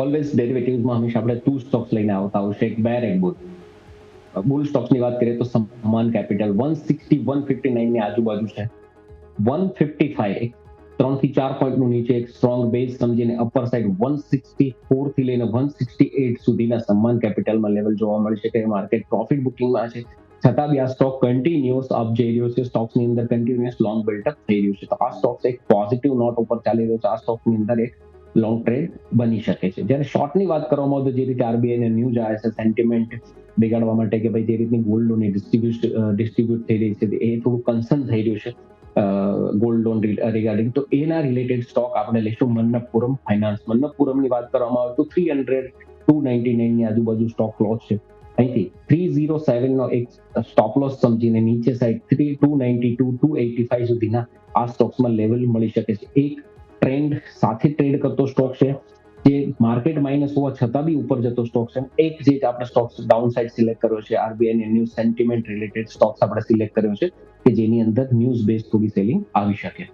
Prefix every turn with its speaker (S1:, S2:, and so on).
S1: Always ડેરિવેટિવ્સમાં હંમેશા આપણે 2 Stokes લઈને આવતા હોય છે, એક બેર એક બુલ. બુલ સ્ટોક્સની વાત કરીએ તો સમાન કેપિટલ 160 159 ની આજુબાજુ છે. 155 એક 3 થી 4 પોઈન્ટનું નીચે એક સ્ટ્રોંગ બેઝ સમજીને અપર સાઇડ 164 થી લઈને 168 સુધીના સમાન કેપિટલમાં લેવલ જોવા મળી શકે. માર્કેટ પ્રોફિટ બુકિંગમાં છે, છતાં બી આ સ્ટોક કન્ટિન્યુઅસ અપ જઈ રહ્યો છે. સ્ટોક્સની અંદર કન્ટિન્યુઅસ લોંગ બિલ્ડઅપ થઈ રહ્યું છે. તો આ સ્ટોક્સ એક પોઝિટિવ નોટ ઉપર ચાલી રહ્યો છે. આ સ્ટોકની અંદર એક લોંગ ટ્રેડ બની શકે છે. જ્યારે શોર્ટની વાત કરવામાં આવે તો જે રીતે આરબીઆઈને ન્યૂઝ આવે છે સેન્ટિમેન્ટ બિગાડવા માટે કે ભાઈ જે રીતની ગોલ્ડ લોનની ડિસ્ટ્રીબ્યુટ થઈ રહી છે એ થોડું કન્સર્ન થઈ રહ્યું છે ગોલ્ડ લોન રિગાર્ડિંગ. તો એના રિલેટેડ સ્ટોક આપણે લઈશું મન્નપુરમ ફાઇનાન્સ. મન્નપુરમની વાત કરવામાં આવે તો 299 ની આજુબાજુ સ્ટોક લોસ છે. અહીંથી 307 નો એક સ્ટોપ લોસ સમજીને નીચે સાઈડ 292 285 સુધીના આ સ્ટોક્સમાં લેવલ મળી શકે છે. એક ટ્રેન્ડ સાથે ટ્રેડ કરતો સ્ટોક છે, જે માર્કેટ માઇનસ હોવા છતાં બી ઉપર જતો સ્ટોક છે. એક જે આપણે સ્ટોક્સ ડાઉન સાઇડ સિલેક્ટ કર્યો છે RBI news sentiment related stocks આપણે સિલેક્ટ કર્યો છે કે જેની અંદર ન્યૂઝ બેઝ થોડી સેલિંગ આવી શકે.